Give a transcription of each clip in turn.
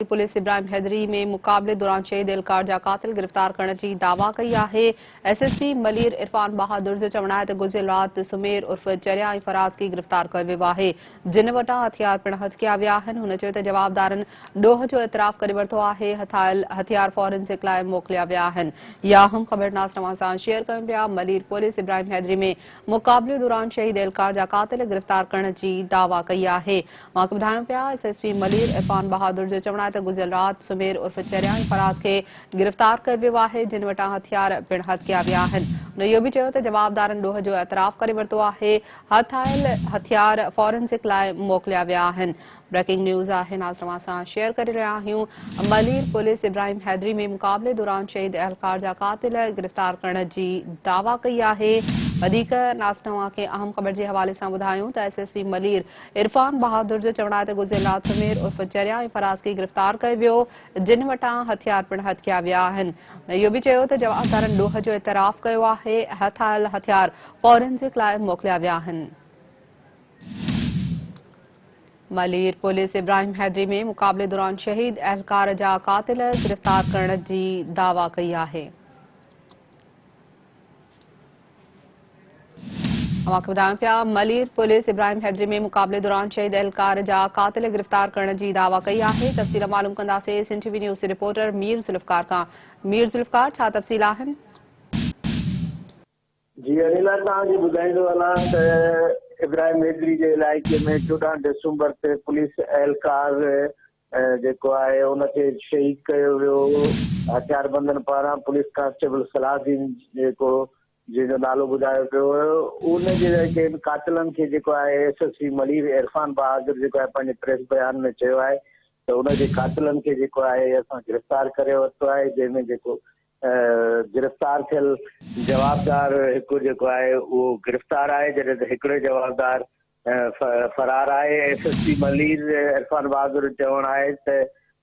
Police Ibrahim Hydari में मुकाबले दौरान शहीद एहलकार जा कातिल गिरफ्तार करने की दावा कई है। एसएसपी मलीर इरफान बहादुर जो चवणा है गुज़िरियल रात सुमेर उर्फ चरिया ऐं फराज़ की गिरफ्तार कर वियो है, जिन वटां हथियार पिण हथिकिया विया आहिनि। हुन चयो त जवाबदारनि ॾोह जो एतराफ़ करे वरितो आहे। हथायल हथियार फॉरेंसिक लाइ मोकिलिया विया आहिनि। या अहम ख़बर नाज़ तव्हां सां शेयर कयूं पिया। मलीर पुलिस इब्राहिम हैदरी में मुकाबले दौरान शहीद एहलकार जा कातिल गिरफ्तार करने की दावा कई है। मां ॿुधायूं पिया एसएसपी मलीर इरफान बहादुर जो चवणा है गुज़िरियल रात सुमेर उर्फ चरिया ऐं फराज़ के गिरफ्तार कर वियो आहे, जिन वटां हथियार पिण हथिकिया विया आहिनि। हुन इहो बि चयो त जवाबदारनि ॾोह जो एतराफ़ करे वरितो आहे। हथायल हथियार फॉरेंसिक लाइ मोकिलिया विया आहिनि। ब्रेकिंग न्यूज़ आहे, नाज़ तव्हां सां शेयर करे रहिया आहियूं। मलीर पुलिस इब्राहिम हैदरी में मुकाबले दौरान शहीद एहलकार जा कातिल गिरफ्तार करण जी दावा कई आहे। वधीक नाज़ तव्हां खे अहम ख़बर जे हवाले सां ॿुधायूं त एसएसपी मलीर इरफान बहादुर जो चवणा है त गुज़िरियल रात सुमेर उर्फ चरिया ऐं फराज़ खे गिरफ्तार कयो वियो, जिन वटां हथियार पिण हथिकिया विया आहिनि। इहो बि चयो त जवाबदारनि ॾोह जो एतराफ़ कयो आहे। हथायल हथियार फॉरेंसिक लाइ मोकिलिया विया आहिनि। मलीर पुलिस इब्राहिम हैदरी में मुकाबले दौरान शहीद एहलकार जा कातिल गिरफ्तार करण जी दावा कई आहे। अवांखे ॿुधायूं पिया मलीर पुलिस इब्राहिम हैदरी में मुकाबले दौरान शहीद एहलकार जा कातिल गिरफ्तार करण जी दावा कई आहे। तफ़सील मालूम कंदासीं सिंटीवी न्यूज़ रिपोर्टर मीर ज़ुल्फ़कार खां। मीर ज़ुल्फ़कार, छा तफ़सील आहिनि? जी अनिला, तव्हांखे ॿुधाईंदो हलां त इब्राहिम हैदरी जे इलाइक़े में 14 डिसंबर ते पुलिस एहलकार जेको आहे उनखे शहीद कयो वियो हथियारबंदनि पारां। पुलिस कांस्टेबल सलाहदीन जेको जंहिंजो नालो ॿुधायो पियो हुयो, उन जे कातिलनि खे जेको आहे एसएसपी मलीर इरफान बहादुर जेको आहे पंहिंजे प्रेस बयान में चयो आहे त उनजे कातिलनि खे जेको आहे असां गिरफ़्तार करे वरितो आहे, जंहिंमें जेको गिरफ़्तार थियल जवाबदार हिकु जेको आहे उहो गिरफ़्तार आहे, जॾहिं त हिकिड़े जवाबदार फरार आहे। एसएसपी मलीर इरफान बहादुर चवणु आहे त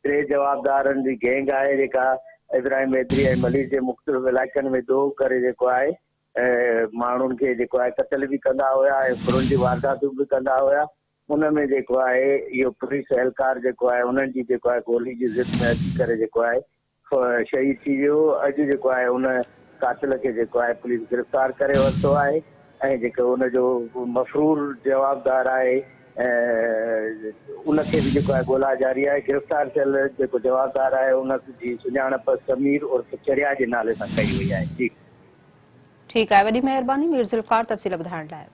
3 जवाबदारनि जी गैंग आहे जेका इब्राहिम हैदरी ऐं मलीर जे मुख़्तलिफ़ इलाइक़नि में दोह करे जेको आहे माण्हुनि खे जेको आहे क़त्ल बि कंदा हुया ऐं फुरुनि जी वारदातूं बि कंदा हुया। उन में जेको आहे इहो पुलिस एहलकार जेको आहे उन्हनि जी जेको आहे गोली जी ज़िद में अची करे जेको आहे शहीद थी वियो। अॼु जेको आहे उन कातिल खे जेको आहे पुलिस गिरफ़्तार करे वरितो आहे ऐं जेको उनजो मफ़रूर जवाबदार आहे उनखे बि जेको आहे ॻोल्हा जारी आहे। गिरफ़्तार थियल जेको जवाबदार आहे उनजी सुञाणप समीर उर्फ चरिया जे नाले सां कई वई आहे। जी ठीकु आहे, वॾी महिरबानी मीर ज़ुल्फ़कार तफ़सील ॿुधाइण लाइ।